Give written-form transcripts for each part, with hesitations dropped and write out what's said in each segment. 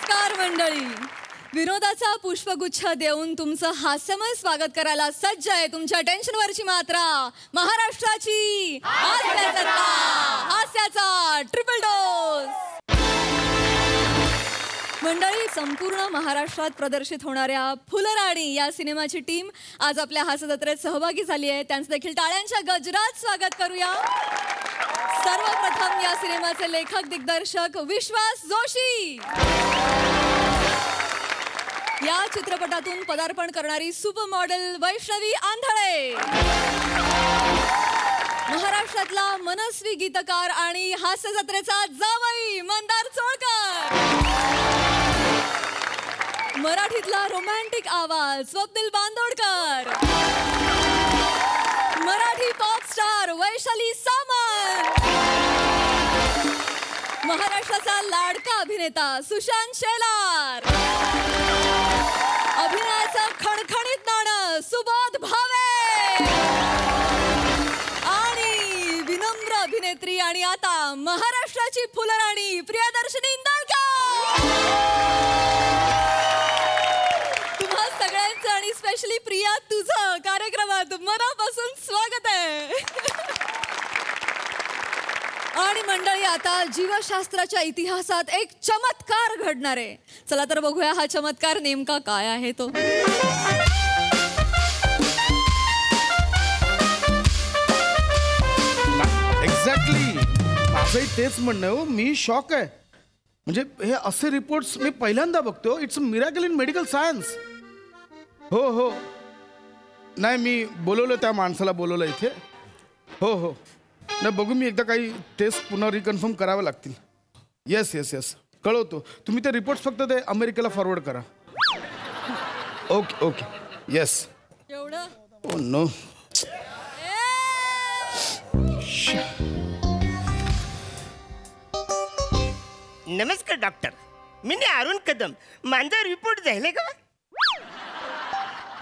नमस्कार मंडळी. विनोदाचा पुष्पगुच्छ देऊन तुमचं हास्यमय स्वागत करायला सज्ज आहे तुमच्या टेन्शनवरची मात्रा महाराष्ट्राची हास्याचा ट्रिपल डोस. मंडळी, संपूर्ण महाराष्ट्रात प्रदर्शित होणाऱ्या फुलराणी या सिनेमाची टीम आज आपल्या हास्यजत्रेत सहभागी झाली आहे. त्यांचं देखील टाळ्यांच्या गजरात स्वागत करूया. सर्वप्रथम या सिनेमाचे लेखक दिग्दर्शक विश्वास जोशी, या चित्रपटातून पदार्पण करणारी सुपर मॉडेल वैष्णवी आंधळे, महाराष्ट्रातला मनस्वी गीतकार आणि हास्य जत्रेचा जावई मंदार चोळकर, मराठीतला रोमॅन्टिक आवाज स्वप्नील बांदोडकर, मराठी पॉप स्टार वैशाली सामंत, महाराष्ट्राचा लाडका अभिनेता सुशांत शेलार, अभिनयाचं खणखणीत नाणं सुबोध भावे आणि विनम्र अभिनेत्री आणि आता महाराष्ट्राची फुलराणी प्रियदर्शनी इंदालकर. तुम्हा सगळ्यांचं आणि स्पेशली प्रिया तुझं कार्यक्रमात मनापासून स्वागत आहे. आणि मंडळी, आता जीवशास्त्राच्या इतिहासात एक चमत्कार घडणार आहे. चला तर बघूया हा चमत्कार नेमका काय आहे तो. एक्झॅक्टली, माझंही तेच म्हणणं आहे. मी शॉक आहे. म्हणजे हे असे रिपोर्ट्स मी पहिल्यांदा बघतो. It's a miracle in medical science. हो हो, नाही मी बोलवलं, त्या माणसाला बोलवलं इथे. हो हो, नाही बघू, मी एकदा काही टेस्ट पुन्हा रिकन्फर्म करावं लागतील. येस येस येस, कळवतो. तुम्ही ते रिपोर्ट्स फक्त ते अमेरिकेला फॉरवर्ड करा. Okay okay, yes. एवढं ओ नो. नमस्कार डॉक्टर, मी अरुण कदम. माझा रिपोर्ट झाले का?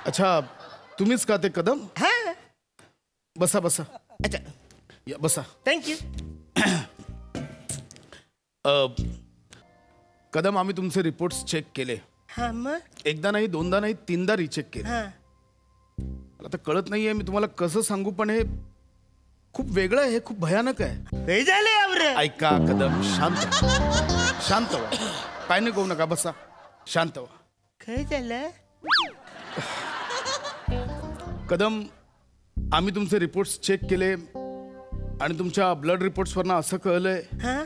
अच्छा, तुम्हीच का ते कदम? हा, बसा बसा. अच्छा, या बसा. थँक्यू. कदम, आम्ही तुमचे रिपोर्ट्स चेक केले. हा, मग एकदा नाही, दोनदा नाही, तीनदा रिचेक केले. हा, मला तर कळत नाहीये मी तुम्हाला कसं सांगू, पण हे खूप वेगळं आहे, हे खूप भयानक आहे. हे झाले यावर. ऐका कदम, शांत शांत व्हा. काय नाही, करू नका, बसा, शांत व्हा. काय झालं? कदम, आम्ही तुमचे रिपोर्ट्स चेक केले आणि तुमच्या ब्लड रिपोर्ट्सवरनं असं कळलंय हा,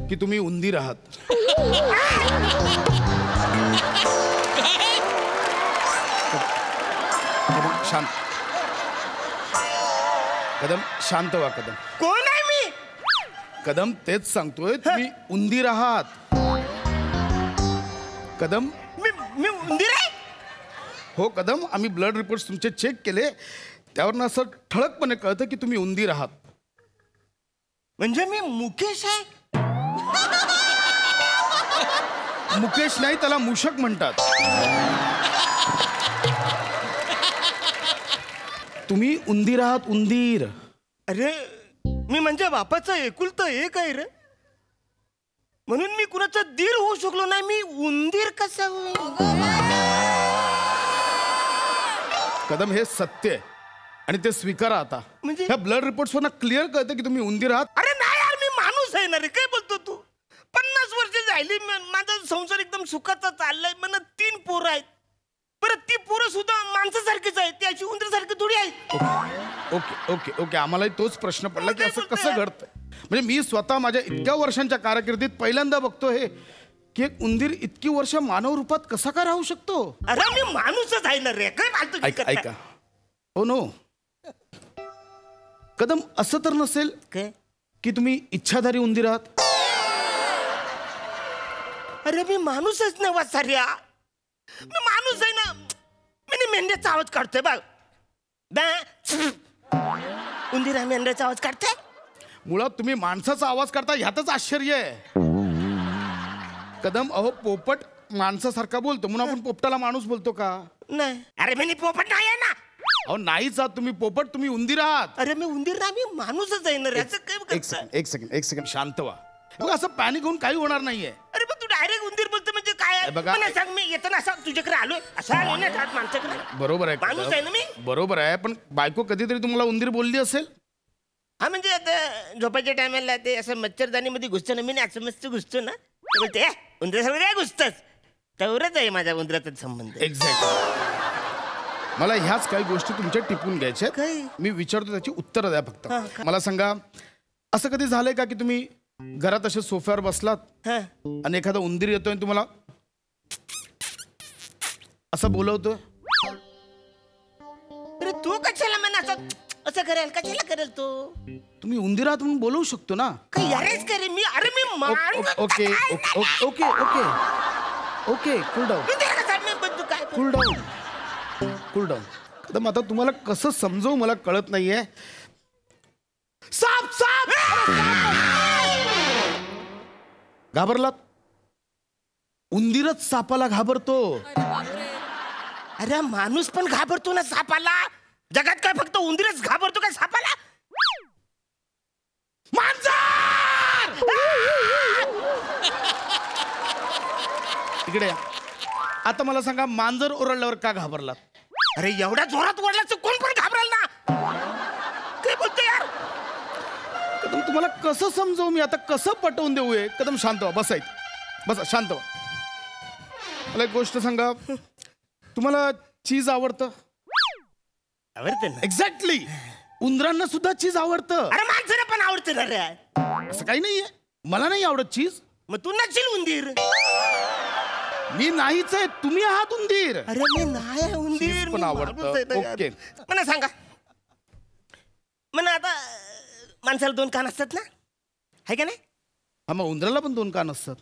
की तुम्ही उंदीर आहात. कदम शांत, कदम शांत व्हा. कदम, कोण आहे मी? कदम तेच सांगतोय, तुम्ही उंदीर आहात. कदम, मी उंदीर आहे? हो कदम, आम्ही ब्लड रिपोर्ट्स तुमचे चेक केले, त्यावरनं असं ठळकपणे कळतं की तुम्ही उंदीर आहात. म्हणजे मी मुकेश आहे? मुकेश नाही, त्याला मूषक म्हणतात. तुम्ही उंदीर आहात, उंदीर. अरे, मी म्हणजे बापाचं एकुलतं एक आहे रे, म्हणून मी कुणाचा दीर होऊ शकलो नाही. मी उंदीर कसा होईल? कदम, हे सत्य आहे आणि ते स्वीकारा आता. म्हणजे? ह्या ब्लड रिपोर्ट्सवरनं क्लिअर कळतं की तुम्ही उंदीर आहात. अरे नाही यार, मी माणूस आहे ना रे. काय बोलतो तू? 50 वर्ष झाली, माझा संसार एकदम सुखाचा चाललाय. मला 3 पोरं आहेत. परत ती पोरं सुद्धा माणसासारखीच आहेत, ती अशी उंदरासारखी थोडी आहेत. ओके ओके ओके, आम्हालाही तोच प्रश्न पडला की असं कसं घडतंय. म्हणजे मी स्वतः माझ्या इतक्या वर्षांच्या कारकिर्दीत पहिल्यांदा बघतो हे की एक उंदीर इतकी वर्ष मानव रूपात कसा का राहू शकतो. अरे मी माणूसच आहे ना रे. काय फालतू ऐका ऐका, हो नो कदम, असं तर नसेल काय की तुम्ही इच्छाधारी उंदीर आहात? अरे मी माणूसच नाही वासाऱ्या. मी माणूस आहे ना. मी मेंढ्याचा आवाज काढतोय बघ. उंदीर मेंढ्याचा आवाज काढते. मुळात तुम्ही माणसाचा आवाज करता ह्यातच आश्चर्य आहे. कदम, अहो पोपट माणसासारखा बोलतो म्हणून आपण पोपटाला माणूस बोलतो का? नाही. अरे मी पोपट नाही आहे ना. अहो नाहीच आहात तुम्ही पोपट, तुम्ही उंदीर आहात. अरे मी उंदीर ना, मी माणूसच आहे ना. एक सेकंड शांत व्हा. बघा असं पॅनिक होऊन काही होणार नाहीये. अरे पण तू डायरेक्ट उंदीर बोलतो यार. बघा. मला सांग, मी येताना असा तुझ्याकडे आलोय, असा आलोय ना घरात माणसाकडे. बरोबर आहे माणूस आहे ना मी. बरोबर आहे, पण बायको कधीतरी तुम्हाला उंदीर बोलली असेल. हा म्हणजे आता झोपायच्या टायमाला ते असं मच्छरदानीमध्ये घुसतो ना, मी नाही असं मस्त घुसतो ना, ते बोलते उंदरासारखं काय घुसतच. तेवढंच आहे माझ्या उंदराचा संबंध. एक्झॅक्ट. मला ह्याच काही गोष्टी तुमच्या टिपून घ्यायच्या. काय? मी विचारतो त्याची उत्तरं द्या फक्त. हा, काय? मला सांगा, असं कधी झालंय का की तुम्ही घरात असे सोफ्यावर बसलात हा. आणि एखादा उंदीर येतोय आणि तुम्हाला असं बोलवतो. अरे तू कशाला म्हणा असं असं करेल, कशाला करेल तू? तुम्ही उंदीरात म्हणून बोलवू शकतो ना. काही अरेच करे मी. अरे मी माणूस. Okay okay okay okay okay cool down उंदीर कसा मी बंदू काय? Cool down cool down. तर आता तुम्हाला कसं समजवू मला कळत नाहीये. साप साप घाबरलात. उंदीरच सापाला घाबरतो. अरे माणूस पण घाबरतो ना सापाला. जगात काय फक्त उंदीरच घाबरतो काय सापाला? मांजर इकडे या. आता मला सांगा, मांजर ओरडल्यावर का घाबरलात? अरे एवढ्या जोरात ओरडला तर कोण पण घाबरेल ना. काय बोलतो यार? कदम तुम्हाला कसं समजवू मी आता, कसं पटवून देऊ? कदम शांत व्हा, बसा इथे. बसा शांत व्हा. मला एक गोष्ट सांगा, तुम्हाला चीज आवडतं? आवडतं ना. एक्झॅक्टली. उंदरांना सुद्धा चीज आवडतं. अरे माणसाला पण आवडतं ना रे. असं काही नाहीये. मला नाही आवडत चीज. मग तू नशील उंदीर. मी नाहीच आहे, तुम्ही आहात उंदीर. अरे मी नाही उंदीर. चीज पण मी आवडतं. माणूस आहे ना यार. ओके. मला सांगा, म्हणा आता माणसाला 2 कान असतात ना, आहे का नाही? हा, मग उंदराला पण 2 कान असतात.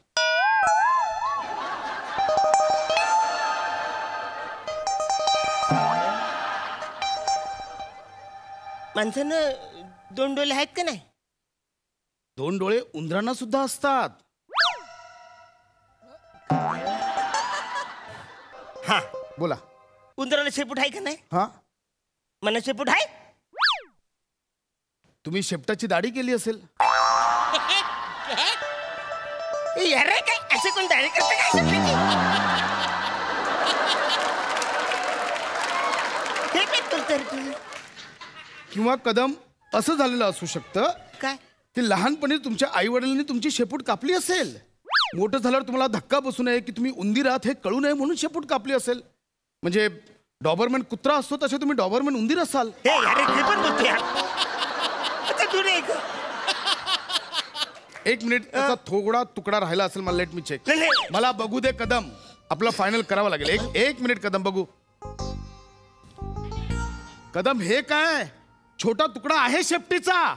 माणसानं 2 डोळे आहेत का नाही? 2 डोळे उंदरांना सुद्धा असतात. हा. बोला. उंदराला शेपूट आहे का नाही? हा, मला शेपूट आहे. तुम्ही शेपटाची दाढी केली असेल. अरे काय असे कोण दाढी करते काय शेपटाची? हे काय बोलतोय रे तू? किंवा कदम असं झालेलं असू शकतं काय? की लहानपणी तुमच्या आई वडिलांनी तुमची शेपूट कापली असेल. मोठं झाल्यावर तुम्हाला धक्का बसू नये की तुम्ही उंदीर आहात हे कळू नये म्हणून शेपूट कापली असेल. म्हणजे डॉबरमॅन कुत्रा असतो तसे तुम्ही डॉबरमॅन उंदीर असाल. हे अरे हे पण बोलतो यार. आता दूर आहे का? 1 मिनिट, त्याचा थोडा तुकडा राहिला असेल. मला लेट मी चेक. नाही, नाही. मला बघू दे कदम. आपला फायनल करावा लागेल. एक मिनिट कदम, बघू. कदम हे काय छोटा तुकडा आहे शेपटीचा.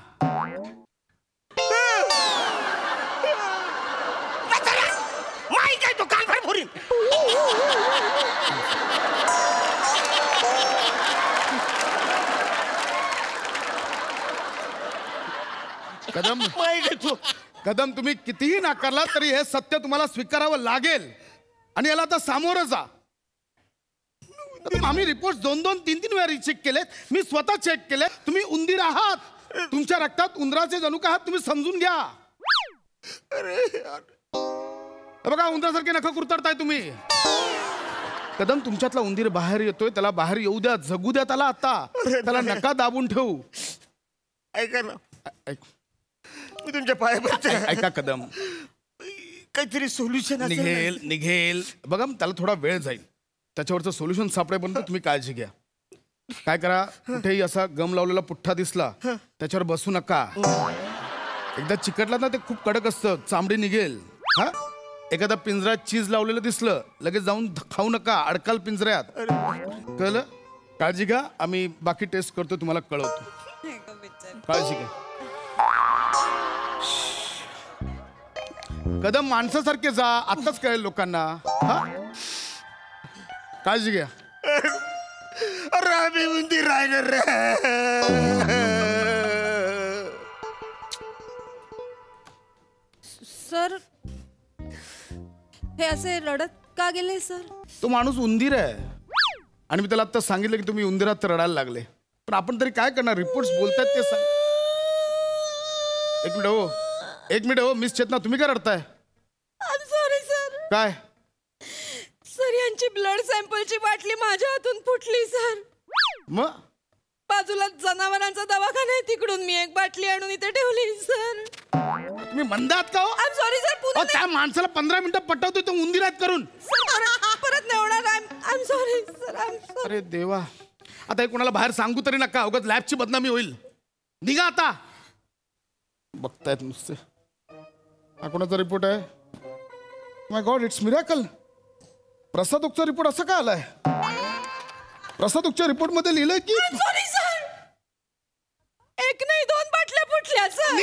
माई काय तो कान फार फोडीन. कदम माई काय तो. कदम तुम्ही कितीही नाकारला तरी हे सत्य तुम्हाला स्वीकारावं लागेल आणि याला आता सामोरं जा. कदम, आम्ही रिपोर्ट 2-2, 3-3 वेळा रिचेक केलेत. मी स्वतः चेक केले. तुम्ही उंदीर आहात. तुमच्या रक्तात उंदराचे जनुक आहात. तुम्ही समजून घ्या. बघा, उंदरासारखे नखं कुरतडताय तुम्ही. कदम, तुमच्यातला उंदीर बाहेर येतोय. त्याला बाहेर येऊ द्या, जगू द्या त्याला. आता त्याला नका दाबून ठेवू. ऐका ना, ऐक- मी तुमच्या पाया पडते. ऐका कदम, काहीतरी सोल्युशन निघेल निघेल. बघा, त्याला थोडा वेळ जाईल. त्याच्यावरचं सोल्युशन सापडेपर्यंत तुम्ही काळजी घ्या. काय करा, कुठेही असा गम लावलेला पुठ्ठा दिसला त्याच्यावर बसू नका. एकदा चिकटला ना ते खूप कडक असतं, चामडी निघेल. हा, एखादा पिंजऱ्यात चीज लावलेलं दिसलं लगेच जाऊन खाऊ नका, अडकाल पिंजऱ्यात. कळलं? काळजी घ्या. आम्ही बाकी टेस्ट करतो, तुम्हाला कळवतो. काळजी घ्या. कदम, माणसासारखे जा. आत्ताच कळेल लोकांना. हा, काळजी घ्या. अरे आम्ही उंदीर राहिलं रे. सर, हे असे रडत का गेले सर? तो माणूस उंदीर आहे आणि मी त्याला आता सांगितलं की तुम्ही उंदीरात रडायला लागले. पण आपण तरी काय करणार? रिपोर्ट्स बोलतात ते सांग. एक मिनिट हो, मिस चेतना, तुम्ही काय रडताय? Sorry sir. काय आमची ब्लड सॅम्पलची बाटली माझ्या हातून फुटली सर. मग बाजूला जनावरांचा दवाखाना आहे, तिकडून मी एक बाटली आणून इथे ठेवली सर. तुम्ही मंदात का हो? I am sorry sir. पुन्हा त्या माणसाला 15 मिनिटं पटवतोय तो उंदिरात करून. परत नाही होणार. I am sorry sir. I am sorry. अरे देवा, आता हे कोणाला बाहेर सांगू तरी नका, उगाच लॅबची बदनामी होईल. निघा आता. बघतायत नुसते. हा कोणाचा रिपोर्ट आहे? माय गॉड, इट्स मिरॅकल. प्रसाद ओकचा रिपोर्ट असा का आलाय? प्रसाद ओकच्या रिपोर्ट मध्ये लिहिलंय की सॉरी सर, एक नाही 2 बाटल्या फुटल्या सर.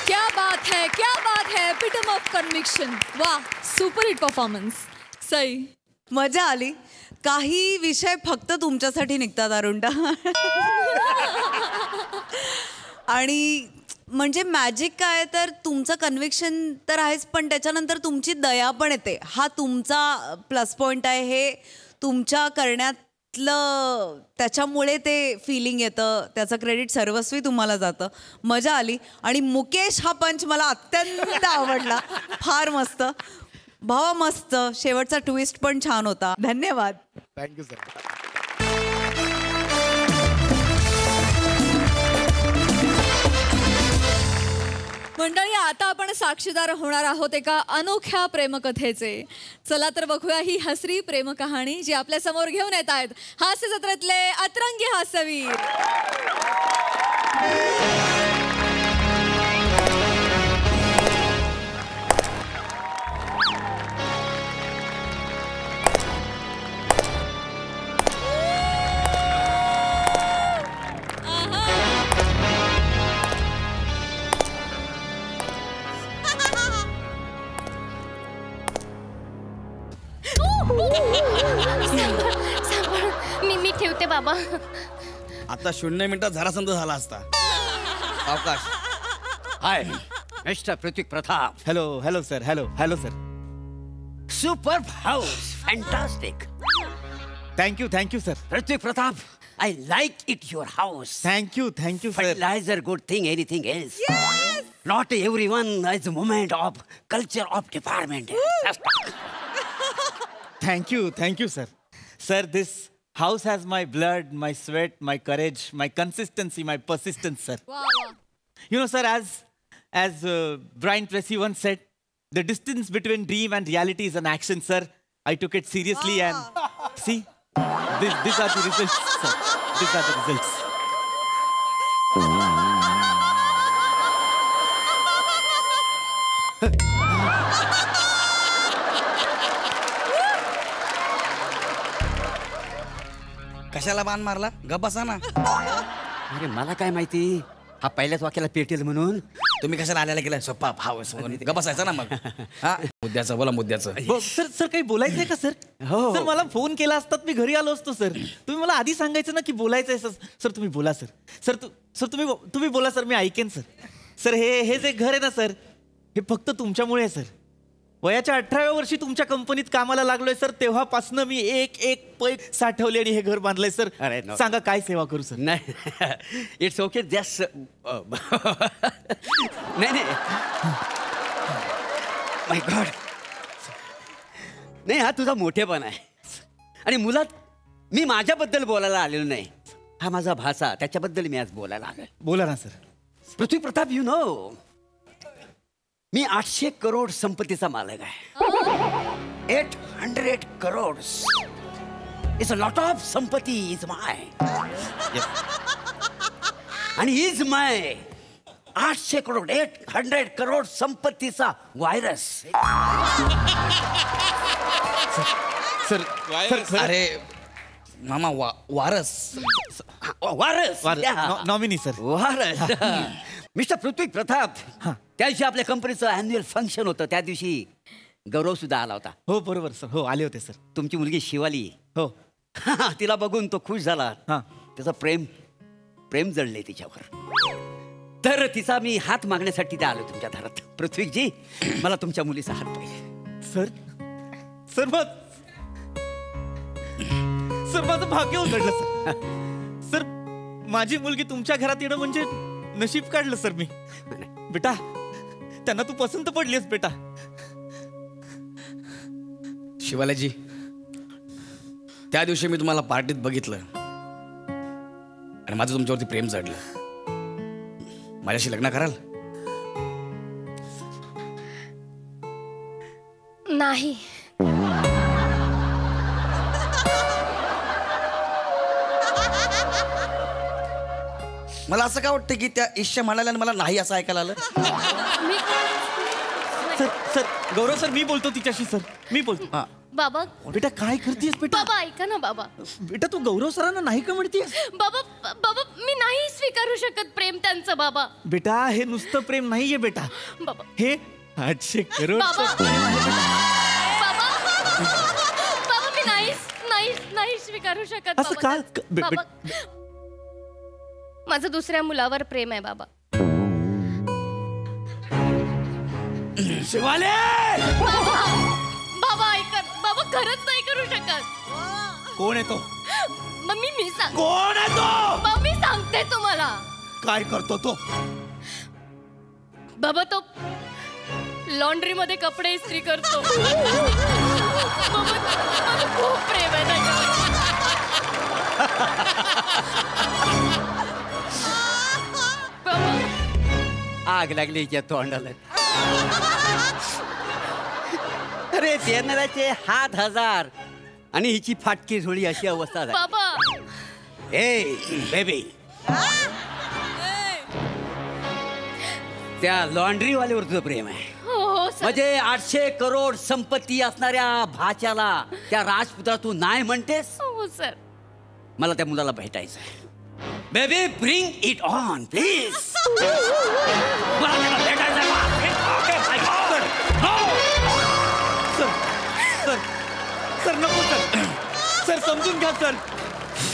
क्या बात है, क्या बात है. Epitome of conviction. वाह, सुपर हिट परफॉर्मन्स. सई, मजा आली. काही विषय फक्त तुमच्यासाठी निघतात अरुंडा. आणि म्हणजे मॅजिक काय तर तुमचं कन्व्हिक्शन तर आहेच, पण त्याच्यानंतर तुमची दया पण येते. हा तुमचा प्लस पॉइंट आहे. हे तुमच्या करण्यातलं त्याच्यामुळे ते फिलिंग येतं. त्याचं क्रेडिट सर्वस्वी तुम्हाला जातं. मजा आली. आणि मुकेश हा पंच मला अत्यंत आवडला. फार मस्त भावा, मस्त. शेवटचा ट्विस्ट पण छान होता. धन्यवाद. Thank you sir. मंडळी, आता आपण साक्षीदार होणार आहोत एका अनोख्या प्रेमकथेचे. चला तर बघूया ही हसरी प्रेम कहाणी जी आपल्या समोर घेऊन येत आहेत हास्य जत्रेतले अतरंगी हास्यवीर. मी ठेवते बाबा. आता 0 मिनिटात झारासंध झाला असता. अवकाश. हाय mister Prithvi Pratap. Hello sir. Hello sir. Super house, fantastic. Thank you sir. Prithvi Pratap, I like it your house. Thank you sir. Fertilizer, good thing, anything else. Yes. Not everyone is a moment of culture of department. Thank you sir. Sir, this house has my blood, my sweat, my courage, my consistency, my persistence, sir. वा वा. You know, sir, as Brian Tracy once said, the distance between dream and reality is an action, sir. I took it seriously and see, these are the results, sir. These are the results. कशाला बाण मारला? गप बसा ना. अरे मला काय माहिती हा पहिल्याच वाक्याला पेटेल म्हणून. तुम्ही कशाला आल्याला गेलाय? सोपा भाव गप बसायचा ना मग. हा, मुद्द्याचं बोला, मुद्द्याचं. सर काही बोलायचंय का सर? हो. सर मला फोन केला असतात मी घरी आलो असतो सर. तुम्ही मला आधी सांगायचं ना की बोलायचंय सर. सर तुम्ही बोला सर. सर तुम्ही बोला सर, मी ऐकेन सर. सर हे जे घर आहे ना सर, हे फक्त तुमच्यामुळे आहे सर. वयाच्या 18व्या वर्षी तुमच्या कंपनीत कामाला लागलोय सर. तेव्हापासनं मी एक पैक साठवली आणि हे घर बांधलंय सर. अरे no. सांगा काय सेवा करू सर? नाही, इट्स ओके. जस्ट नाही माय गॉड. नाही, हा तुझा मोठेपण आहे. आणि मुलात मी माझ्याबद्दल बोलायला आलेलो नाही. हा माझा भाचा, त्याच्याबद्दल मी आज बोलायला आलोय. बोला ना sir. Prithvi Pratap, you know, मी 800 करोड संपत्तीचा मालक आहे. 800 crore is a lot of संपत्ती इज माय. आणि इज माय 800 करोड 800 करोड संपत्तीचा व्हायरस. सर अरे मामा, वारस. वारस नॉमिनी सर. वारस. मिस्टर पृथ्वी प्रताप, त्या दिवशी आपल्या कंपनीचं अॅन्युअल फंक्शन होतं. त्या दिवशी गौरव सुद्धा आला होता. हो बरोबर सर. हो आले होते सर. तुमची मुलगी शिवाली. हो. तिला बघून तो खुश झाला. हा. त्याचं प्रेम जळले तिच्यावर. तर तिचा मी हात मागण्यासाठी ते आलो तुमच्या दारात. पृथ्वीजी, मला तुमच्या मुलीचा हात पाहिजे. सर माझं भाग्य उघडलं सर. सर माझी मुलगी तुमच्या घरात येणं म्हणजे नशीब काढलं सर मी. बेटा त्यांना तू पसंत पडलीस बेटा. शिवालाजी, त्या दिवशी मी तुम्हाला पार्टीत बघितलं आणि माझं तुमच्यावरती प्रेम जडलं. माझ्याशी लग्न कराल? नाही. मला असं काय वाटतं की त्या ईशा म्हणाल्या मला नाही असं ऐकायला आलं. सर सर गौरव सर मी बोलतो तिच्याशी सर. मी बोलतो. बाबा बेटा काय करतेस बेटा? बाबा ऐका ना बाबा. बेटा तू गौरव सरांना नाही का म्हणतेस? बाबा बाबा मी नाही स्वीकारू शकत प्रेम त्यांचं बाबा. बेटा हे नुसतं प्रेम नाहीये बेटा. बाबा हे 800 करोड. बाबा बाबा बाबा मी नाही स्वीकारू शकत असं बाबा. का? बाबा माझं दुसऱ्या मुलावर प्रेम आहे बाबा. शिवाले! बाबा बाबा ऐका बाबा खरंच नाही करू शकत. कोण आहे तो? मम्मी मी सांग. कोण आहे तो? मम्मी सांगते तुम्हाला. काय करतो तो? बाबा तो लॉन्ड्री मध्ये कपडे इस्त्री करतो. बाबा माझं खूप प्रेम आहे त्याच्यावर. बाबा आग लागली त्या तोंडाला. अरे देणाऱ्याचे हात हजार आणि हिची फाटकी झोळी अशी अवस्था झाली. बाबा ए बेबी, त्या लॉन्ड्रीवाल्यावर तुझं प्रेम आहे. हो सर. म्हणजे 800 करोड संपत्ती असणाऱ्या भाच्याला त्या राजपुत्रा तू नाही म्हणतेस. हो सर. मला त्या मुलाला भेटायचं आहे. Baby bring it on please. मला त्याला भेटायचं आहे. सर सर नको सर. सर समजून घ्या सर.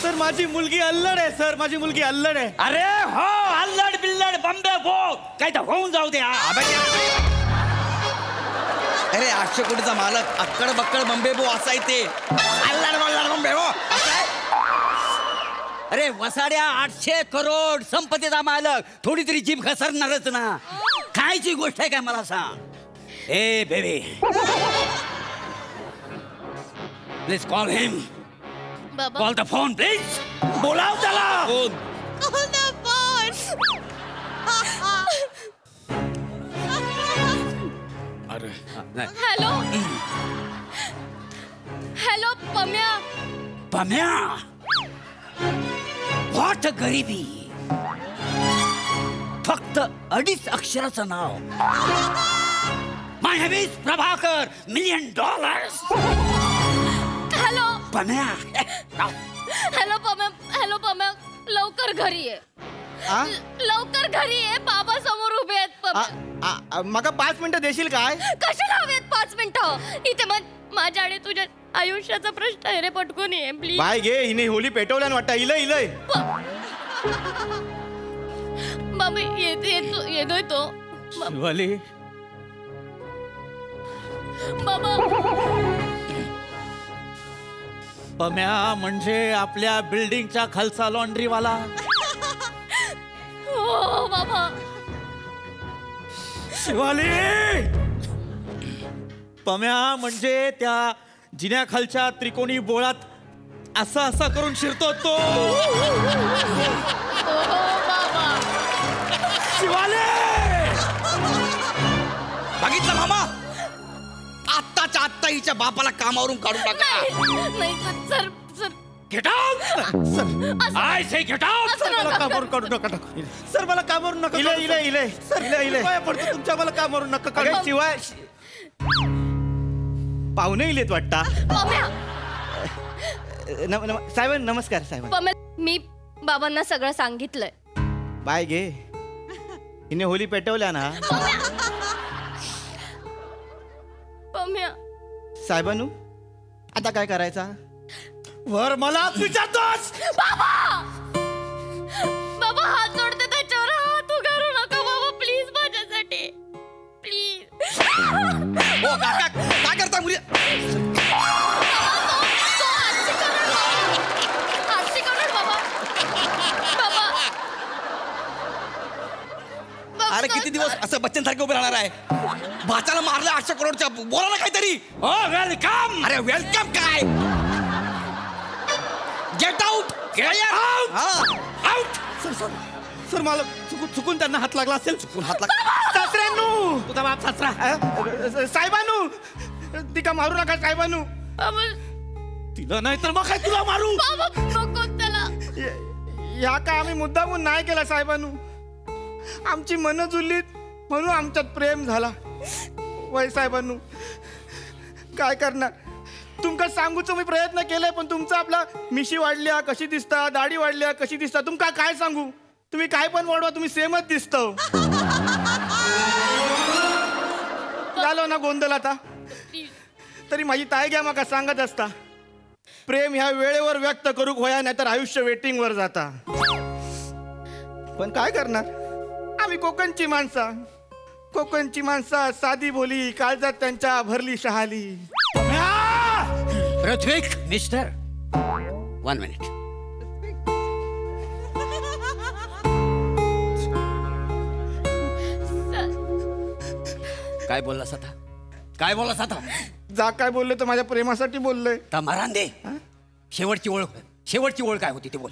सर माझी मुलगी अल्लड आहे सर. माझी मुलगी अल्लड आहे. अरे हो अल्लड बिल्लड बंबे भो काय तर होऊन जाऊ दे. अरे 800 कोटीचा मालक अक्कड बक्कड बंबे भो असाय ते. अल्लड बल्लड बंबे भो. अरे वसाड्या 800 करोड संपत्तीचा मालक थोडी तरी जीभ घसरणारच ना. खायची गोष्ट आहे काय मला सांग. ए बेबी प्लीज कॉल हिम. बाबा कॉल द फोन प्लीज. बोलाव त्याला. फोन. अरे hello hello Pamya. Pamya what गरिबी. फक्त 2.5 अक्षराचं नाव. My name is Prabhakar $1 million. Hello Pamya hello Pamya. Hello Pamya लवकर घरी ये. लवकर घरी ये. बाबा समोर उभे आहेत पम्या. मग 5 मिनिटं देशील काय? कशाला हवेत 5 मिनिटं? इथे माझ्या आणि तुझ्या आयुष्याचा प्रश्न आहे रे. पटकून ये प्लीज. बाय घे. हिने होली पेटवल्या वाटतं. इलय बाबा येतोय तो. शिवाली बाबा पम्या म्हणजे आपल्या बिल्डिंगच्या खालचा लॉन्ड्रीवाला. हो बाबा. शिवाली पम्या म्हणजे त्या जिन्याखालच्या त्रिकोणी बोळात असा करून शिरतो तो. बाबा शिवाले बघितलं मामा. आत्ताच्या आत्ता हिच्या बापाला कामावरून काढून टाका. नाही sir sir get out. I say get out. असं नका कामावरून काढू नका. सर मला कामावरून नका. इले सर पाया पडतो तुमच्या. मला कामावरून नका काढू. शिवाय पाहुणे इलेत वाटता. पम्या साहेब नमस्कार साहेब. पम्या मी बाबांना सगळं सांगितलंय. बाय घे. हिने होली पेटवल्या ना. पम्या साहेबांनू आता काय करायचा? वर मला विचारतोस. बाबा बाबा हात जोडते त्याच्यावर. हात उगारू नका बाबा प्लीज माझ्यासाठी प्लीज. हो काका काय करता मुली. असं बच्चन सारखं उभे राहणार आहे? भाच्याला मारलं 800 करोडच्या, बोला ना काहीतरी. वेलकम. अरे वेलकम काय? Get out. आउट. सर मला चुकून त्यांना हात लागला असेल. चुकून हात लागला. सासऱ्यांनू, तुझा बाप सासरा. साहेबानू, तिका मारू नका साहेबानू. तिला नाही तर मग काय तुला मारू. नको त्याला. ह्या का आम्ही मुद्दामून नाही केला साहेबानू. आमची मन जुळलीत म्हणून आमच्यात प्रेम झाला. वय साहेबानू काय करणार. तुमका सांगूचो मी प्रयत्न केलाय, पण तुमचा आपला मिशी वाढल्या कशी दिसता, दाढी वाढल्या कशी दिसता, तुमका काय सांगू. तुम्ही काय पण वाढवा, तुम्ही सेमच दिसतो. झालो ना गोंधळ आता. तरी माझी ताई घ्या माका सांगत असता, प्रेम ह्या वेळेवर व्यक्त करूक होया, नाही तर आयुष्य वेटिंग वर जाता. पण काय करणार, आम्ही कोकणची माणसा साधी बोली, काळजात त्यांच्या भरली शहाली. ऋत्विक. Mister 1 minute. काय बोललास आता? काय बोललास आता? जा काय बोलले तर माझ्या प्रेमासाठी बोललोय. मारान दे. शेवटची ओळ काय होती ते बोल.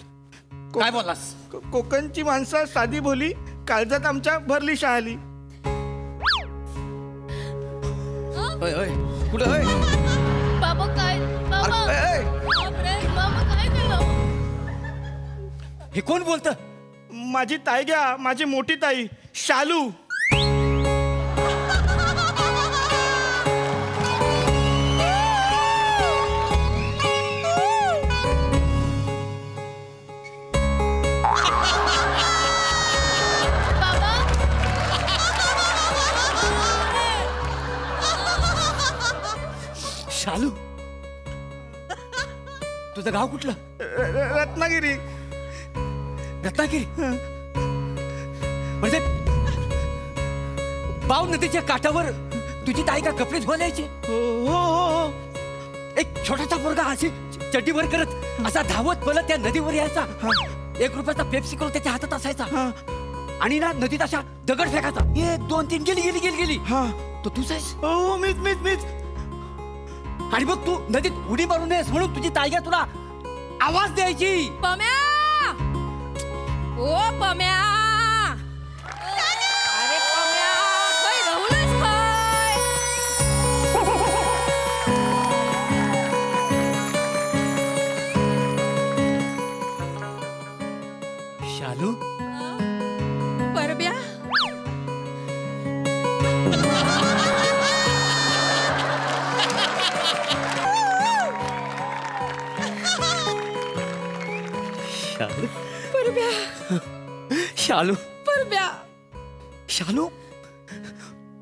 काय बोललास? कोकणची माणसं साधी बोली, काळजात आमच्या भरली शहाली. कुठं बाबा काय बाबा काय केलं. हे कोण बोलत? माझी ताई घ्या, माझी मोठी ताई शालू. शालू. तुझं गाव कुठलं? रत्नागिरी. रत्नागिरी म्हणजे बाव नदीच्या काठावर तुझी ताई का कपडे धुवायचे? हो. एक छोटासा पोरगा अशी चड्डीवर करत असा धावत पळत त्या नदीवर यायचा. 1 रुपयाचा पेप्सी करून त्याच्या हातात असायचा. आणि ना नदीत अशा दगड फेकायचा. 1 2 3 गेली. तो तूच आहेस? हो मीच. आणि मग तू नदीत उडी मारू नयेस म्हणून तुझी ताईगा तुला आवाज द्यायची. पम्या, ओ पम्या. अरे पम्या, काय राहुलच काय. शालू. परब्या. शालू. परब्या. शालू,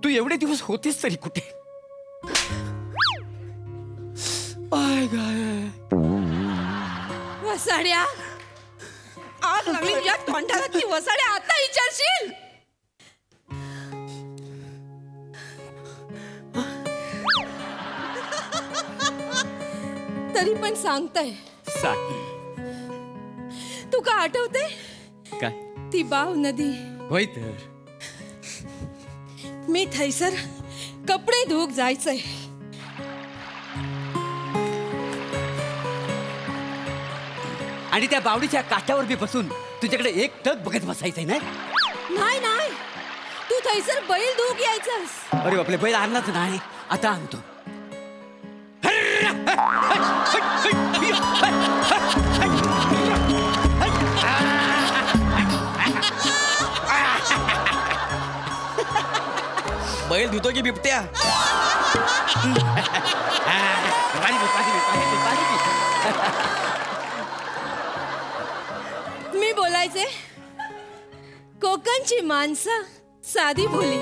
तू एवढे दिवस होतीस तरी कुठे? वसाड्या, आग लागली तुझ्या तोंडाला. ती वसाड्या आता विचारशील? तरी पण सांगताय. तू का आठवते? काय? ती बाव नदी. होय तर. मी थैसर कपडे धुवूक जायचंय. आणि त्या बावडीच्या काठावर बी बसून तुझ्याकडे एकटक बघत बसायचंय ना? नाही, तू थैसर बैल धुवूक यायचंस. अरे बापले, बैल आणलाच नाही, आता आणतो. बैल धुतो की बिबट्या? मी बोलायचे, कोकणची माणसं साधी भोली,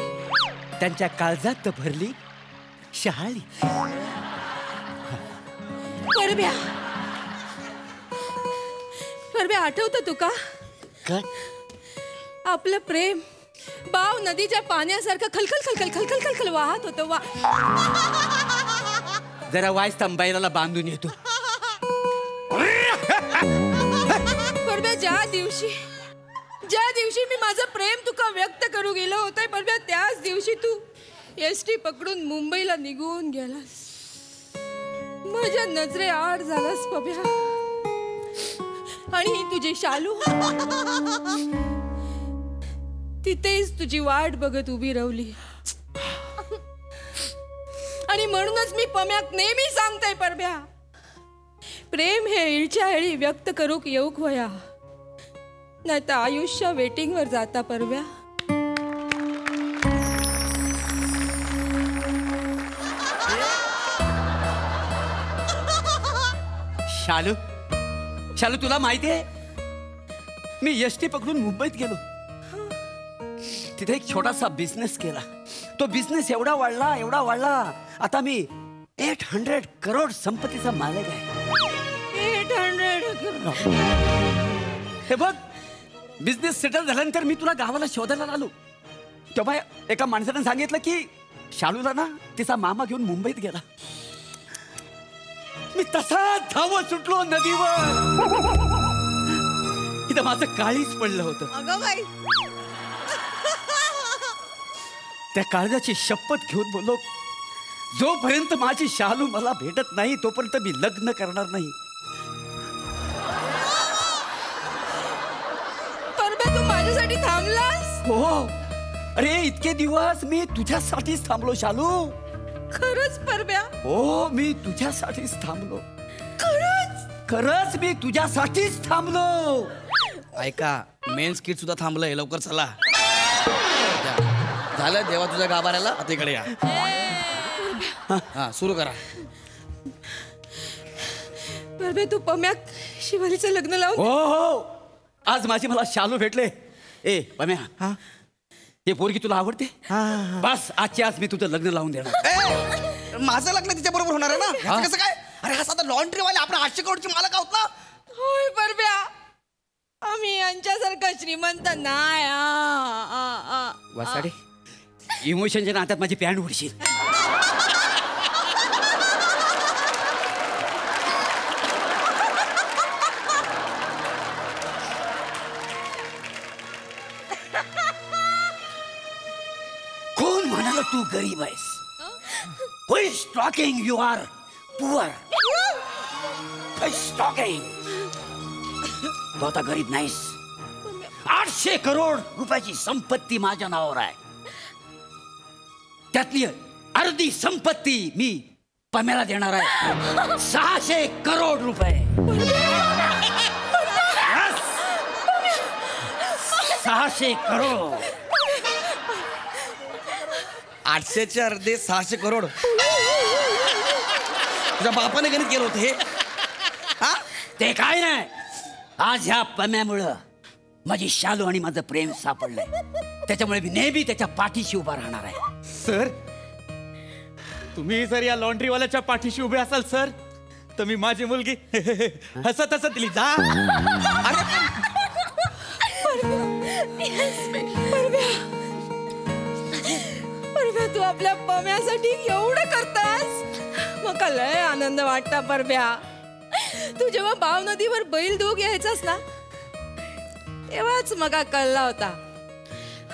त्यांच्या काळजात भरली शहाळी. परब्या आठवतं तुका? काय? आपलं प्रेम बाव नदीच्या पाण्यासारखं खलखल खलखल खलखल खलखल वाहत होतं. जरा वाय स्तंभाईला बांधून येतो. परब्या, ज्या ज्या दिवशी मी माझं प्रेम तुका व्यक्त करू गेलो होतं परव्या, त्याच दिवशी तू एसटी पकडून मुंबईला निघून गेलास. माझ्या नजरे आड झालास पब्या. आणि ही तुझी शालू तिथेच तुझी वाट बघत उभी राहिली. आणि म्हणूनच मी पम्याक नेहमी सांगते परब्या, प्रेम हे इळच्या वेळी व्यक्त करूक येऊक वया, नाही तर आयुष्य वेटिंग वर जाता परब्या. शालू, शालू तुला माहितीये मी एसटी पकडून मुंबईत गेलो. तिथे एक छोटासा बिझनेस केला. तो बिझनेस एवढा वाढला आता मी 800 करोड संपत्तीचा मालक आहे. 800. हे बघ, बिझनेस सेटल झाल्यानंतर मी तुला गावाला शोधायला आलो. तेव्हा एका माणसाने सांगितलं की शालूला ना तिचा मामा घेऊन मुंबईत गेला. मी तसा धावत सुटलो नदीवर. इथं माझं काळीच पडलं होतं. अगं बाई, त्या काळजाची शपथ घेऊन बोललो, जोपर्यंत माझी शालू मला भेटत नाही तोपर्यंत मी लग्न करणार नाही. परब्या तू माझ्यासाठी थांबलास? हो, अरे इतके दिवस मी तुझ्यासाठीच थांबलो शालू. खरंच परब्या? हो, मी तुझ्यासाठीच थांबलो. खरंच मी तुझ्यासाठीच थांबलो. ऐका, मेन स्किट सुद्धा थांबलंय, लवकर चला. झालं देवा तुझ्या गाभाऱ्याला, आता इकडे या. हा, सुरू करा. परब्या तू पम्याक शिवालीचं लग्न लावून? हो, आज माझी मला शालू भेटले. ए पम्या, हे पोरगी तुला आवडते? बस आजची आज मी तुझं लग्न लावून देणार. माझं लग्न तिच्या बरोबर होणार आहे ना? ह्याचं कसं काय? अरे हा साधा लॉन्ड्री वाले आपण 800 करोडची मालक आहोत ना. होय परब्या, आम्ही यांच्यासारखं श्रीमंत नाही. वासाडे, इमोशनच्या नात्यात माझी पॅन्ट उडशील. कोण म्हणाला तू गरीब आहेस? Who is talking you are poor? Who is talking? तू आता गरीब नाहीस. 800 करोड रुपयाची संपत्ती माझ्या नावावर आहे. त्यातली अर्धी संपत्ती मी पम्याला देणार आहे. 600 करोड रुपये. Yes. 600 करोड. 800चे अर्धे 600 करोड. तुझ्या बापाने गणित केलं होतं हे? हा, ते काय नाही, आज ह्या पम्यामुळं माझी शालू आणि माझं प्रेम सापडलंय. त्याच्यामुळे मी नेहमी त्याच्या पाठीशी उभा राहणार आहे. सर, तुम्ही जर या लॉन्ड्रीवाल्याच्या पाठीशी उभे असाल सर, तर मी माझी मुलगी हसत हसत दिली जा. परब्या तू आपल्या पम्यासाठी एवढं करतास, मका लय आनंद वाटता परब्या. तू जेव्हा बाव नदीवर बैल धुवूक यायचास ना, तेव्हाच मका कळला होता,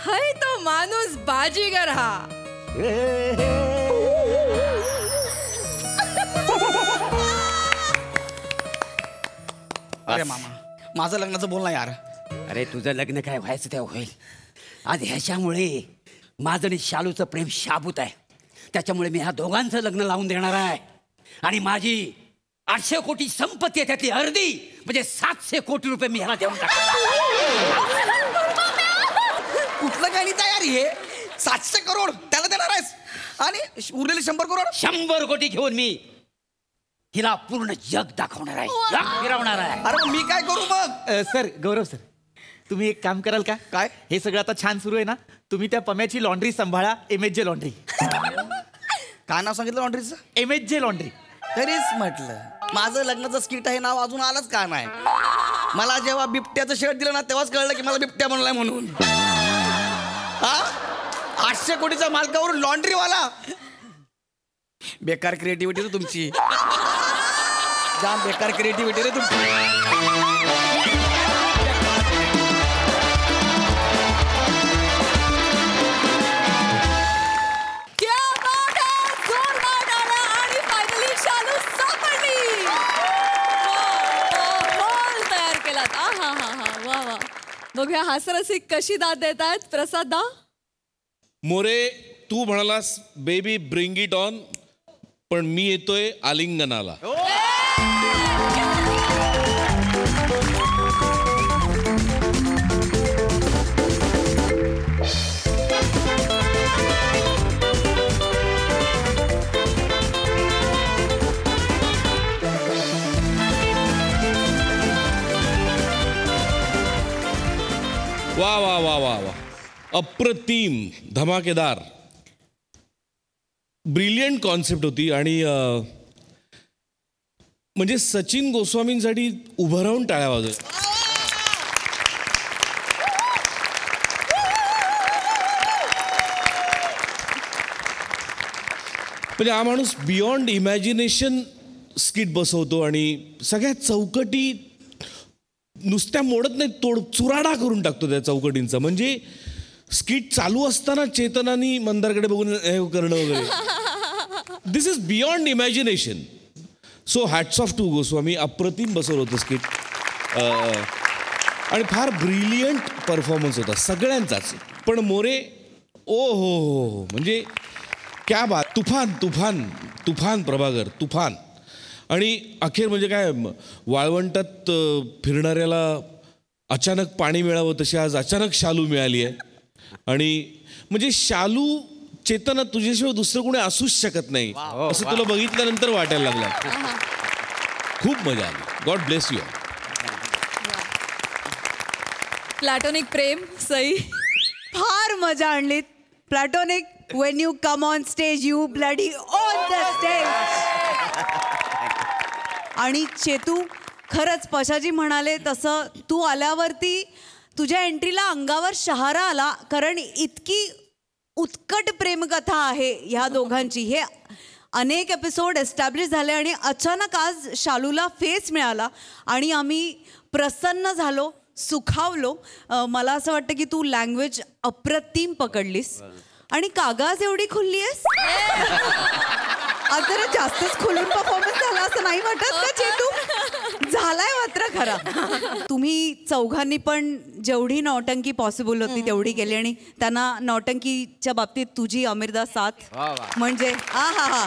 हाय तो माणूस बाजीगर हा. अरे मामा, माझं लग्नाचं बोल ना यार. अरे तुझं लग्न काय व्हायचं तेव्हा होईल. आज ह्याच्यामुळे माझं आणि शालूचं प्रेम शाबूत आहे. त्याच्यामुळे मी ह्या दोघांचं लग्न लावून देणार आहे. आणि माझी 800 कोटी संपत्ती आहे, त्यातली अर्धी म्हणजे 700 कोटी रुपये मी ह्याला देऊन टाकतो. कुठलं काही तयारी हे? 700 करोड त्याला देणार आहेस आणि उरलेले 100 करोड? 100 कोटी घेऊन मी हिला पूर्ण जग दाखवणार आहे, जग फिरवणार आहे. अरे मग मी काय करू मग? सर, गौरव सर, तुम्ही एक काम कराल का? काय? हे सगळं आता छान सुरू आहे ना, तुम्ही त्या पम्याची लॉन्ड्री सांभाळा. MHJ laundry. काय नाव सांगितलं लॉन्ड्रीचं? MHJ laundry. तरीच म्हटलं माझं लग्नाचं स्किट आहे, नाव अजून आलंच का नाही. मला जेव्हा बिबट्याचं शर्ट दिलं ना, तेव्हाच कळलं की मला बिबट्या बनलाय म्हणून. हा, 800 कोटीचा मालकावरून लॉन्ड्रीवाला. बेकार क्रिएटिव्हिटी रे तुमची, जाम बेकार क्रिएटिव्हिटी रे तुमची. बघूया हास्यरसिक कशी दाद देतात. प्रसाद दा. मोरे, तू म्हणालास बेबी ब्रिंग इट ऑन, पण मी येतोय आलिंगनाला. वा वा वा वा वा, अप्रतिम, धमाकेदार, ब्रिलियंट कॉन्सेप्ट होती. आणि म्हणजे सचिन गोस्वामींसाठी उभं राहून टाळ्या वाजवल्या. म्हणजे हा माणूस बियॉन्ड इमॅजिनेशन स्किट बसवतो आणि सगळ्या चौकटी नुसत्या मोडत नाही, चुराडा करून टाकतो त्या चौकटींचा. म्हणजे स्किट चालू असताना चेतनानी मंदारकडे बघून हे करणं वगैरे, this is beyond imagination. So hats off to Goswami, अप्रतिम बसवलं होतं स्किट. आणि फार ब्रिलियंट परफॉर्मन्स होता सगळ्यांचाच. पण मोरे, ओ हो, म्हणजे क्या बात, तुफान तुफान तुफान प्रभाकर, तुफान. आणि अखेर म्हणजे काय, वाळवंटात फिरणाऱ्याला अचानक पाणी मिळावं तशी आज अचानक शालू मिळाली आहे. आणि म्हणजे शालू, चेतना, तुझ्याशिवाय दुसरं कोणी असूच शकत नाही असं तुला बघितल्यानंतर वाटायला लागलं. खूप मजा आली. God bless you. प्लॅटोनिक प्रेम सई. फार मजा आणली. Platonic, when you come on stage you bloody on the stage. आणि चेतू, खरंच पशाजी म्हणाले तसं तू आल्यावरती तुझ्या एंट्रीला अंगावर शहारा आला. कारण इतकी उत्कट प्रेमकथा आहे ह्या दोघांची. हे अनेक एपिसोड एस्टॅब्लिश झाले आणि अचानक आज शालूला फेस मिळाला आणि आम्ही प्रसन्न झालो, सुखावलो. मला असं वाटतं की तू लँग्वेज अप्रतिम पकडलीस. आणि कागज एवढी खुलली आहेस, आज जरा जास्तच खुलून परफॉर्मन्स झाला असं नाही वाटत का चेतू? झालाय मात्र खरा. तुम्ही चौघांनी पण जेवढी नौटंकी पॉसिबल होती तेवढी केली आणि त्यांना नौटंकीच्या बाबतीत तुझी अमिरदा साथ म्हणजे हा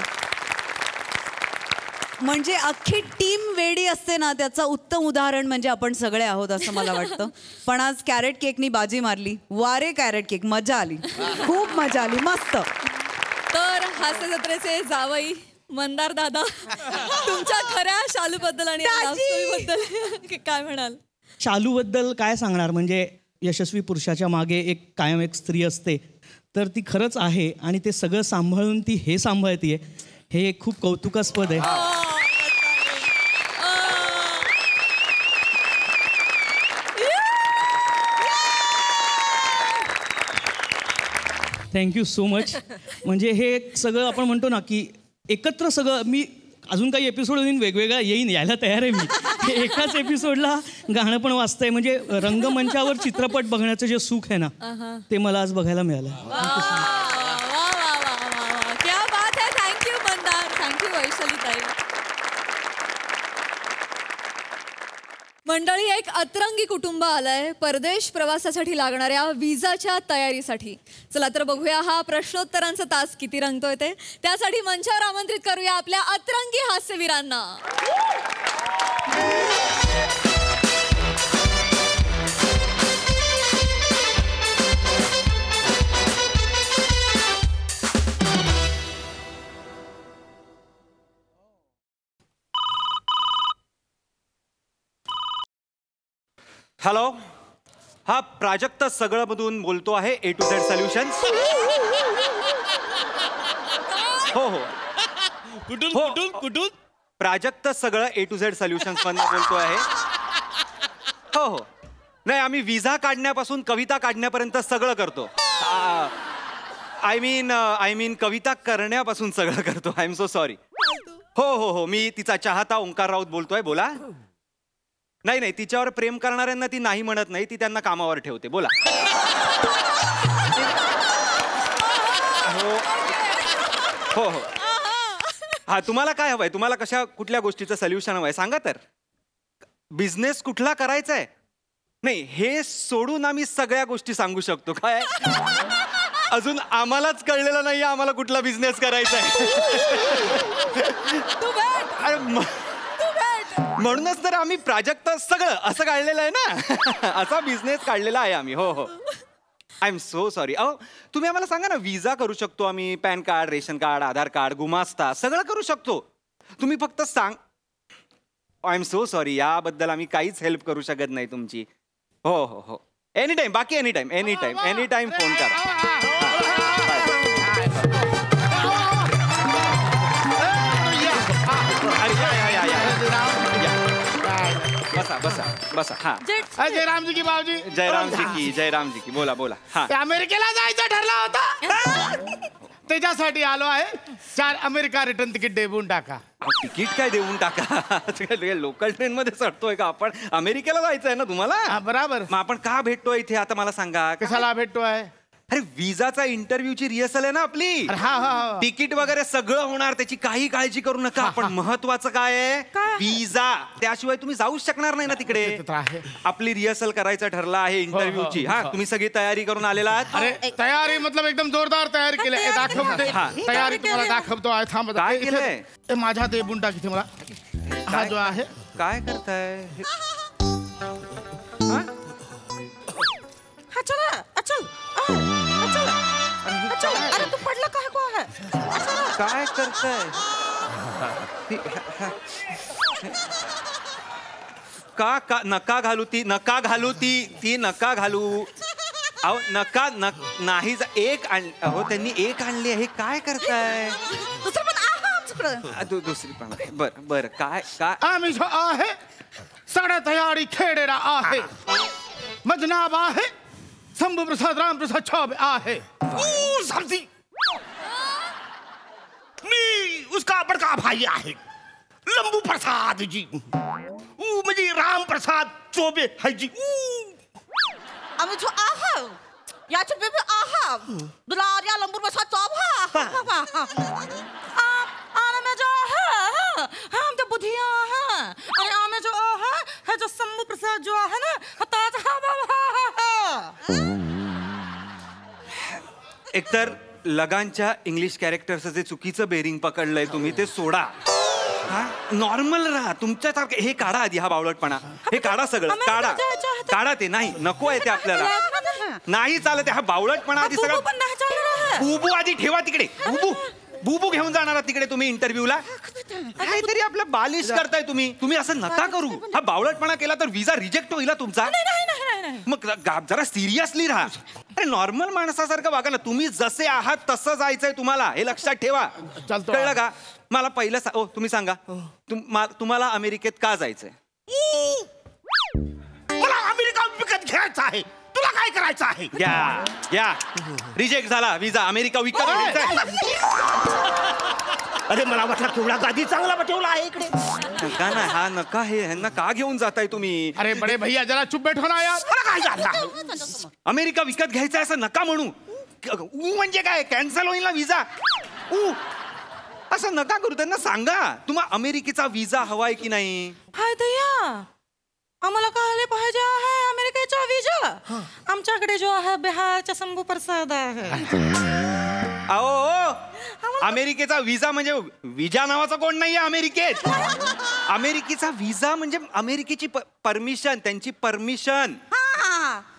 म्हणजे अख्खी टीम वेडी असते ना, त्याचं उत्तम उदाहरण म्हणजे आपण सगळे आहोत असं मला वाटतं. पण आज कॅरेट केकनी बाजी मारली. वारे कॅरेट केक, मजा आली, खूप मजा आली, मस्त. तर हास्य जत्रेचे जावई मंदार दादा, तुमच्या खऱ्या शालूबद्दल आणि बद्दल काय म्हणाल? शालूबद्दल काय सांगणार, म्हणजे यशस्वी पुरुषाच्या मागे कायम एक स्त्री असते, तर ती खरंच आहे. आणि ते सगळं सांभाळून ती हे सांभाळतीये, हे खूप कौतुकास्पद आहे. Thank you so much. म्हणजे हे सगळं आपण म्हणतो ना की एकत्र सगळं, मी अजून काही एपिसोड वेगवेगळा येईन, यायला तयार आहे मी. हे एकाच एपिसोडला गाणं पण वाचतंय, म्हणजे रंगमंचावर चित्रपट बघण्याचं जे सुख आहे ना ते मला आज बघायला मिळालं. क्या बात है. थँक्यू मंदार, थँक्यू वैशाली ताई. मंडळी, एक अतरंगी कुटुंब आलंय परदेश प्रवासासाठी लागणाऱ्या विजाच्या तयारीसाठी. चला तर बघूया हा प्रश्नोत्तरांचा तास किती रंगतोय ते. त्यासाठी मंचावर आमंत्रित करूया आपल्या अतरंगी हास्यवीरांना. हॅलो, हा प्राजक्त सगळं मधून बोलतो आहे, A to Z सोल्युशन्स. हो हो, कुठून हो. कुठून कुठून? प्राजक्त सगळं A to Z सोल्युशन्स मधून बोलतो आहे. हो हो, नाही, आम्ही विजा काढण्यापासून कविता काढण्यापर्यंत सगळं करतो. आय मीन कविता करण्यापासून सगळं करतो. I am so sorry. हो हो हो, मी तिचा चाहता ओंकार राऊत बोलतोय. बोला. नाही नाही, तिच्यावर प्रेम करणाऱ्यांना ती नाही म्हणत नाही, ती त्यांना कामावर ठेवते. बोला. हो हो हो. हा, तुम्हाला काय हवंय? तुम्हाला कुठल्या गोष्टीचं सोल्युशन हवंय सांगा तर. बिझनेस कुठला करायचा आहे? नाही, हे सोडून आम्ही सगळ्या गोष्टी सांगू शकतो. काय अजून आम्हालाच कळलेलं नाही आम्हाला कुठला बिझनेस करायचा आहे. म्हणूनच तर आम्ही प्राजक्त सगळं असं काढलेलं आहे ना. असा बिझनेस काढलेला आहे आम्ही. हो हो, आय एम सो सॉरी. अहो तुम्ही आम्हाला सांगा ना, विजा करू शकतो आम्ही, पॅन कार्ड, रेशन कार्ड, आधार कार्ड, गुमास्ता सगळं करू शकतो. तुम्ही फक्त सांग. आय एम सो सॉरी, याबद्दल आम्ही काहीच हेल्प करू शकत नाही तुमची. हो हो हो, एनी टाइम, बाकी any time, any time, any time phone करा. बसा बसा बसा. हा, जयराम जी की भाऊजी. जयराम जी की, जयराम जी की. बोला बोला. हा, अमेरिकेला जायचं ठरला होता, त्याच्यासाठी आलो आहे. 4 अमेरिका रिटर्न तिकीट देऊन टाका. तिकीट काय देऊन टाका? लोकल ट्रेन मध्ये चढतोय का आपण? अमेरिकेला जायचं आहे ना तुम्हाला? बराबर. मग आपण का भेटतोय इथे आता मला सांगा. कशाला भेटतोय? अरे विजाचा इंटरव्ह्यूची रिहर्सल आहे ना आपली. हा. तिकीट वगैरे सगळं होणार, त्याची काही काळजी करू नका. पण महत्वाचं काय आहे? विजा. त्याशिवाय तुम्ही जाऊच शकणार नाही ना तिकडे. आपली रिहर्सल करायचं ठरलं आहे इंटरव्ह्यूची. हा, तुम्ही सगळी तयारी करून आलेला आहात? अरे तयारी मतलब एकदम जोरदार तयारी केली. दाखवते तयारी तुम्हाला दाखवतो आहे. थांब, काय केलंय? माझ्या ते बुंटा किती मला हा जो आहे. काय करताय? अरे तू पडला काय को आहे? काय करताय? का नका घालू ती, नका घालू ती नका घालू. अहो नका नाही. एक अहो त्यांनी एक आणली आहे. काय करताय? दुसरं पण आमच्याकडं. दुसरी पण. बर बर. काय काय आम्ही जो आहे सगळ्या तयारी खेळेला आहे. मजनाब आहे, शंभू प्रसाद, राम प्रसाद चौबे आहे. समझी, मी उसका बड़का भाई आहे, लंबू प्रसाद जी. म्हणजे राम प्रसाद चौबे है जी. आम्ही जो आहा याचे बेबी आहा दुलारिया लंबू प्रसाद चौबा. आने में जो है हम तो बुधिया है. अरे आने जो है जो शंभू प्रसाद जो है ना ताज एकतर लगानच्या इंग्लिश कॅरेक्टरचं जे चुकीचं बेरिंग पकडलंय तुम्ही ते सोडा. नॉर्मल राहा तुमच्यासारखं. हे काढा आधी, हा बावळटपणा. हे काढा सगळं. काढा काढा. ते नाही, नको आहे ते आपल्याला. नाही चालत. हा बावळटपणा आधी सगळं. बुबू आधी ठेवा तिकडे. बुबू घेऊन जाणार तिकडे तुम्ही इंटरव्ह्यूला. काहीतरी आपलं बालिश करताय तुम्ही असं नका करू. हा बावळटपणा केला तर विजा रिजेक्ट होईल तुमचा. मग जरा सिरियसली राहा. अरे नॉर्मल माणसासारखं वागा ना. तुम्ही जसे आहात तसं जायचंय तुम्हाला, हे लक्षात ठेवा. कळलं का? मला पहिलं तुम्ही सांगा, तुम्हाला अमेरिकेत का जायचंय? मला अमेरिका विकत घ्यायचा आहे. तुला काय करायचं आहे? या रिजेक्ट झाला विजा. अमेरिका विकत घ्यायचा. अरे मला वाटलं केवढा गादी चांगला बटवला आहे इकडे. नका ना, हा नका. हे ह्यांना का घेऊन जाताय तुम्ही? अरे बडे भैया जरा चुप बैठो ना यार. काय झालं? अमेरिका विकत घ्यायचा असं नका म्हणू. म्हणजे काय, कॅन्सल होईल ना विजा. असं नका करू. त्यांना सांगा तुम्हाला अमेरिकेचा विजा हवाय की नाही. हाय दया, आम्हाला कळले पाहिजे आहे अमेरिकेचा विजा. आमच्याकडे जो आहे बिहारचा शंभू प्रसाद आहे. अहो अमेरिकेचा विजा म्हणजे विजा नावाचा कोण नाहीये अमेरिकेत. अमेरिकेचा विजा म्हणजे अमेरिकेची परमिशन, त्यांची परमिशन.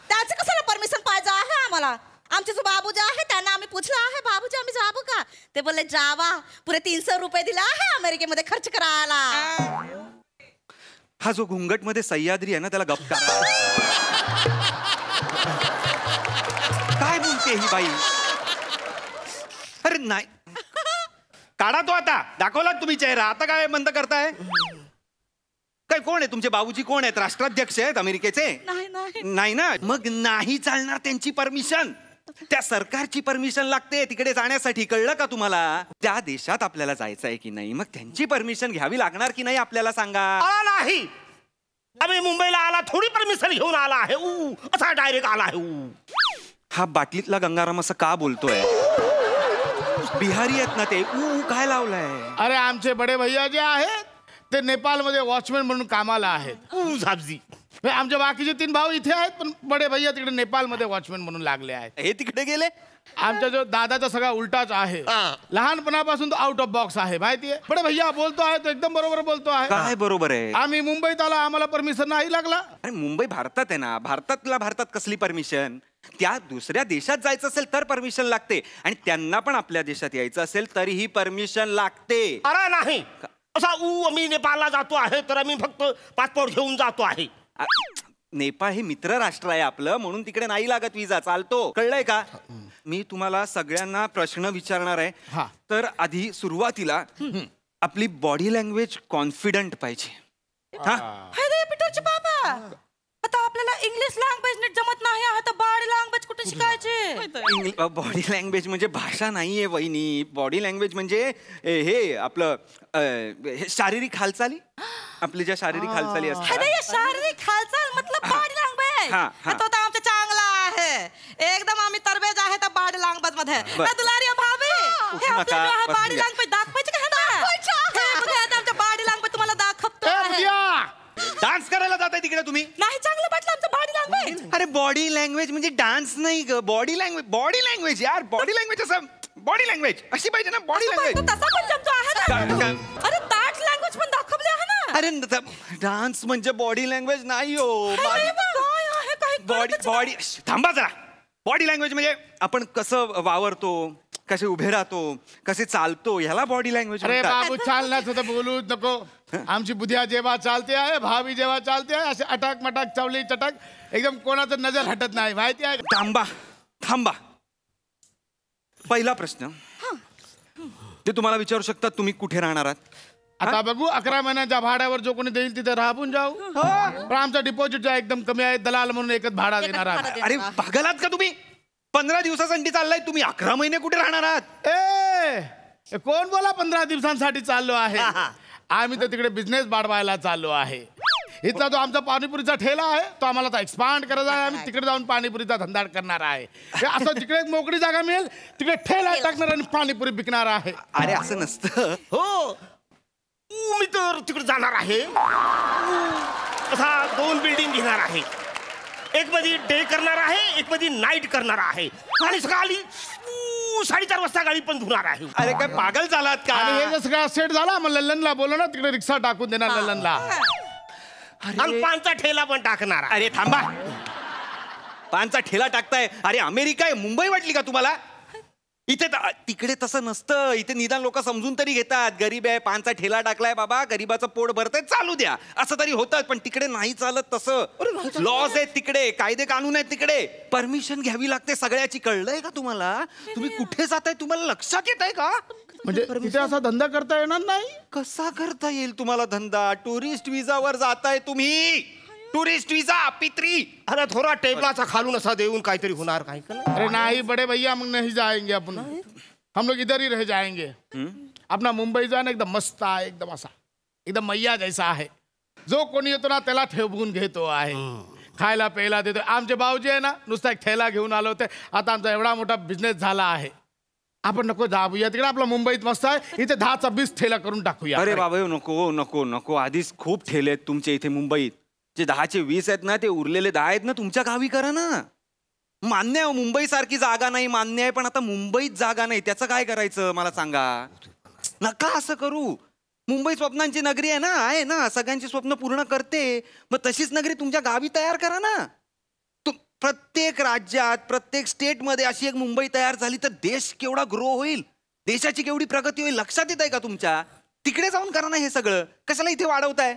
त्याचं कशाला परमिशन पाहिजे आहे आम्हाला? आमचे जो बाबूजी आहे त्यांना आम्ही पूछला आहे, बाबूजी आम्ही जाबो का? ते बोलले जावा. पुरे 300 रुपये दिला आहे अमेरिकेमध्ये खर्च करायला. हा जो घुंगट मध्ये सह्याद्री आहे ना, त्याला गप करा. काय बोलते ही बाई? अरे नाही, काढा तो आता. दाखवला तुम्ही चेहरा, आता काय बंद करताय? काय कोण आहे तुमचे बाबूजी? कोण आहेत? राष्ट्राध्यक्ष आहेत अमेरिकेचे? नाही ना. मग नाही चालणार त्यांची परमिशन. त्या सरकारची परमिशन लागते तिकडे जाण्यासाठी. कळलं का तुम्हाला? त्या देशात आपल्याला जायचं आहे की नाही, मग त्यांची परमिशन घ्यावी लागणार की नाही आपल्याला सांगा. नाही, आम्ही मुंबईला आला थोडी परमिशन घेऊन आला आहे. असा डायरेक्ट आला आहे. हा बाटलीतला गंगाराम असं का बोलतोय? बिहारी आहेत ना ते. काय लावलंय? अरे आमचे बडे भैया जे आहेत ते नेपाळमध्ये वॉचमॅन म्हणून कामाला आहेत. झापजी आमचे बाकीचे 3 भाऊ इथे आहेत, पण बडे भैया तिकडे नेपाळमध्ये वॉचमॅन म्हणून लागले आहेत. हे तिकडे गेले. आमचा जो दादाचा सगळा उलटाच आहे. लहानपणापासून तो आउट ऑफ बॉक्स आहे, माहितीये. बडे भैया बोलतो आहे तो एकदम बरोबर बोलतो आहे. काय बरोबर आहे? आम्ही मुंबईत आला, आम्हाला परमिशन नाही लागला. अरे मुंबई भारतात आहे ना, भारतात कसली परमिशन? त्या दुसऱ्या देशात जायचं असेल तर परमिशन लागते, आणि त्यांना पण आपल्या देशात यायचं असेल तरीही परमिशन लागते. अरे नाही, असा आम्ही नेपाळला जातो आहे तर आम्ही फक्त पासपोर्ट घेऊन जातो आहे. नेपाळ हे मित्र राष्ट्र आहे आपलं, म्हणून तिकडे नाही लागत विजा, चालतो. कळलंय का? मी तुम्हाला सगळ्यांना प्रश्न विचारणार आहे. तर आधी सुरुवातीला आपली बॉडी लँग्वेज कॉन्फिडंट पाहिजे. पीटरचे बाबा, आता आपल्याला इंग्लिश लँग्वेज नीट जमत नाही, आता बॉडी लँग्वेज कुठे शिकायचे? बॉडी लँग्वेज म्हणजे भाषा नाहीये वहिनी. बॉडी लँग्वेज म्हणजे हे आपलं शारीरिक हालचाली, आपली ज्या शारीरिक हालचाली असतात. शारीरिक हालचाल मतलब बॉडी लँग्वेज. तो तर आमचा चांगला आहे, एकदम आम्ही तरबेज आहे त्या बॉडी लँग्वेज मध्ये. दुलारी भाभी, हे आपल्या बॉडी लँग्वेज दाखवायची का? आमच्या बॉडी लँग्वेज तुम्हाला दाखवतो. डान्स करायला जाताय तिकडे तुम्ही? नाही, चांगलं वाटलं आमचं बॉडी लँग्वेज. अरे बॉडी लँग्वेज म्हणजे डान्स नाही ग, बॉडी लँग्वेज यार. बॉडी लँग्वेज असं, बॉडी लँग्वेज अशी पाहिजे ना. बॉडी लँग्वेज तसा पण जमतो आहे ना. अरे डान्स लँग्वेज पण दाखवली आहे ना. अरे डान्स म्हणजे बॉडी लँग्वेज नाही हो. बॉडी थांबा जरा. बॉडी लँग्वेज म्हणजे आपण कसं वावरतो, कसे उभे राहतो, कसे चालतो, ह्याला बॉडी लँग्वेज. अरे बाबू, चालण्याचं तर बोलूच नको. आमची बुद्धिया जेव्हा चालते आहे, भावी जेव्हा चालते आहे, असे अटक मटक चवली चटक, एकदम कोणाचं नजर हटत नाही, माहिती आहे. थांबा. पहिला प्रश्न ते तुम्हाला विचारू शकतात, तुम्ही कुठे राहणार आहात? आता बघू, 11 महिन्याच्या भाड्यावर जो कोणी देईल तिथे राहून जाऊ. पण आमचा डिपॉझिट एकदम कमी आहे, दलाल म्हणून एकच भाडा देणार आहात. अरे पागलात का तुम्ही? 15 दिवसासाठी चाललाय तुम्ही, 11 महिने कुठे राहणार आहात? ए कोण बोला 15 दिवसांसाठी चाललो आहे? आम्ही तर तिकडे बिझनेस वाढवायला चाललो आहे. इथला जो आमचा पाणीपुरीचा ठेला आहे तो आम्हाला आता एक्सपांड करायचा आहे. आम्ही तिकडे जाऊन पाणीपुरीचा धंदा करणार आहे. असं तिकडे एक मोकळी जागा मिळेल, तिकडे ठेला टाकणार आणि पाणीपुरी विकणार आहे. अरे असं नसतं हो, मी तर तिकडे जाणार आहे. असा 2 बिल्डिंग घेणार आहे. एक मध्ये डे करणार आहे, एक मध्ये नाईट करणार आहे, आणि सकाळी 4:30 वाजता गाडी पण धुणार आहे. अरे काय पागल झालात का? आणि हे जर सगळा सेट झाला, मग लल्लनला बोलव ना, तिकडे रिक्षा टाकून देणार लल्लनला. आणि पानचा ठेला पण टाकणार. अरे थांबा, पानचा ठेला टाकताय? अरे अमेरिका आहे, मुंबई वाटली का तुम्हाला? इथे तिकडे तसं नसतं. इथे निदान लोक समजून तरी घेतात, गरीब आहे, पानचा ठेला टाकलाय बाबा, गरीबाचं पोट भरतंय, चालू द्या, असं तरी होतं. पण तिकडे नाही चालत तसं. लॉज आहेत तिकडे, कायदे कानून आहेत तिकडे, परमिशन घ्यावी लागते सगळ्याची. कळलंय का तुम्हाला? तुम्ही कुठे जाताय तुम्हाला लक्षात येत आहे का? म्हणजे तिथे असा धंदा करता येणार नाही? कसा करता येईल तुम्हाला धंदा? टुरिस्ट विजावर जाताय तुम्ही, टुरिस्ट विजा पित्री. अरे थोडा टेबलाचा खालून असा देऊन काहीतरी होणार काही का? अरे नहीं बड़े भैया, हम नहीं जाएंगे अपन, हम लोग इधर ही रह जाएंगे. अपना मुंबई जाना एकदम मस्त आहे, एकदम असा एकदम मैया जैसा आहे. जो कोणी येतो ना त्याला ठेवून घेतो आहे, खायला प्यायला देतो. आमचे भाऊजी आहे ना, नुसता एक ठेला घेऊन आलो होते. आता आमचा एवढा मोठा बिझनेस झाला आहे. आपण नको जाऊया तिकडे, आपला मुंबईत मस्त आहे, इथे 10चा 20 ठेला करून टाकूया. अरे बाबा नको नको नको, आधीच खूप ठेले आहेत तुमच्या इथे मुंबईत. जे 10चे 20 आहेत ना, ते उरलेले 10 आहेत ना, तुमच्या गावी करा ना. मान्य आहे मुंबई सारखी जागा नाही, मान्य आहे, पण आता मुंबईत जागा नाही, त्याचं काय करायचं मला सांगा. नका असं करू. मुंबई स्वप्नांची नगरी आहे ना, सगळ्यांची स्वप्न पूर्ण करते. मग तशीच नगरी तुमच्या गावी तयार करा ना. प्रत्येक राज्यात, प्रत्येक स्टेटमध्ये अशी एक मुंबई तयार झाली तर देश केवढा ग्रो होईल, देशाची केवढी प्रगती होईल. लक्षात येत आहे का तुमच्या? तिकडे जाऊन करा ना हे सगळं, कशाला इथे वाढवताय?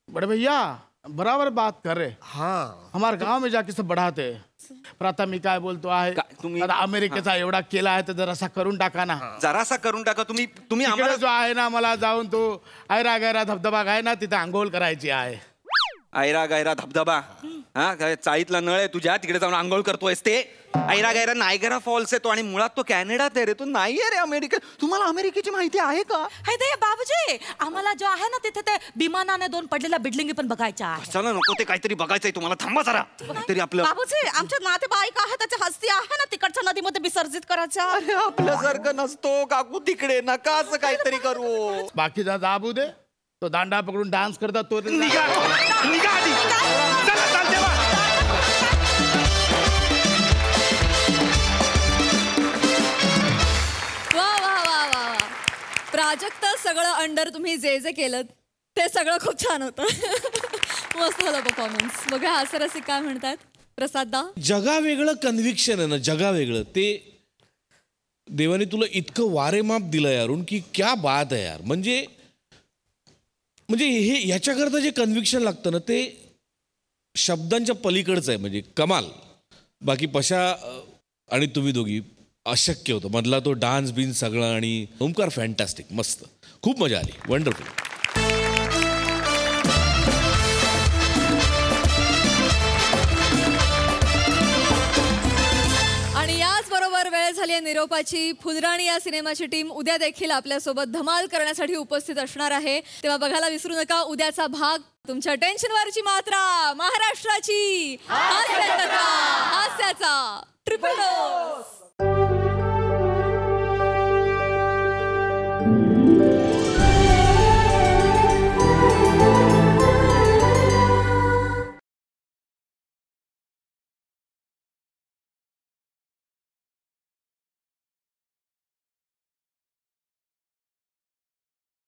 बड़े भैया बराबर बात कर रहे. हाँ, हमारे गांव में जाके सब बढ़ाते. पर आता मी काय बोलतो आहे, तुम्ही अमेरिकेचा एवढा केला आहे तर जरासा करून टाका ना. जरासा करून टाका. तुम्ही आम्हाला जो आहे ना, मला जाऊन तो ऐरा गैरा धबधबा आहे ना, तिथे आंघोळ करायची आहे. ऐरा गैरा धबधबा? हा, चाळीतला नळ आहे तुझ्या, तिकडे जाऊन आंघोळ करतोयस ते? ऐरा गैरा नायगरा फॉल्स आहे तो, आणि मुळात तो कॅनडात आहे रे, तो नाही आहे रे अमेरिका. तुम्हाला अमेरिकेची माहिती आहे का? बाबूजी, आम्हाला जो आहे ना तिथे ते विमानाने 2 पडलेल्या बिल्डिंग पण बघायच्या आहे. चला नको, ते काहीतरी बघायचंय तुम्हाला. थांबा जरा, काहीतरी आपलं. बाबूजी, आमच्या नातेवाईक आहे, त्याच्या हस्ती आहे ना, तिकडच्या नदीमध्ये विसर्जित करायच्या. अरे आपल्यासारखं नसतो काकू तिकडे, नका असं काहीतरी करू. बाकीचा दाबू दे, तो दांडा पकडून डान्स करतात तो निघा आधी. चला, चालते बा. वा वा वा वा वा प्राजक्त सगळं अंडर तुम्ही जे जे केलं ते सगळं खूप छान होतं. मस्त झालं परफॉर्मन्स. बघा हास्यरसिक काय म्हणतात. प्रसाददा, जगावेगळं कन्व्हिक्शन आहे ना, जगावेगळं ते देवाने तुला इतकं वारेमाप दिलं यारून की क्या बात आहे यार. म्हणजे हे ह्याच्याकरता जे कन्व्हिक्शन लागतं ना ते शब्दांच्या पलीकडचं आहे. म्हणजे कमाल. बाकी पशा आणि तुम्ही दोघी अशक्य होतं. मधला तो डान्स बिन्स सगळं आणि ओमकार फॅन्टॅस्टिक. मस्त, खूप मजा आली. वंडरफुल. आणि याच बरोबर वेळ झाली आहे निरोपाची. फुलराणी या सिनेमाची टीम उद्या देखील आपल्यासोबत धमाल करण्यासाठी उपस्थित असणार आहे. तेव्हा बघायला विसरू नका उद्याचा भाग. तुमच्या टेन्शनवरची मात्रा, महाराष्ट्राची हास्याचा ट्रिपल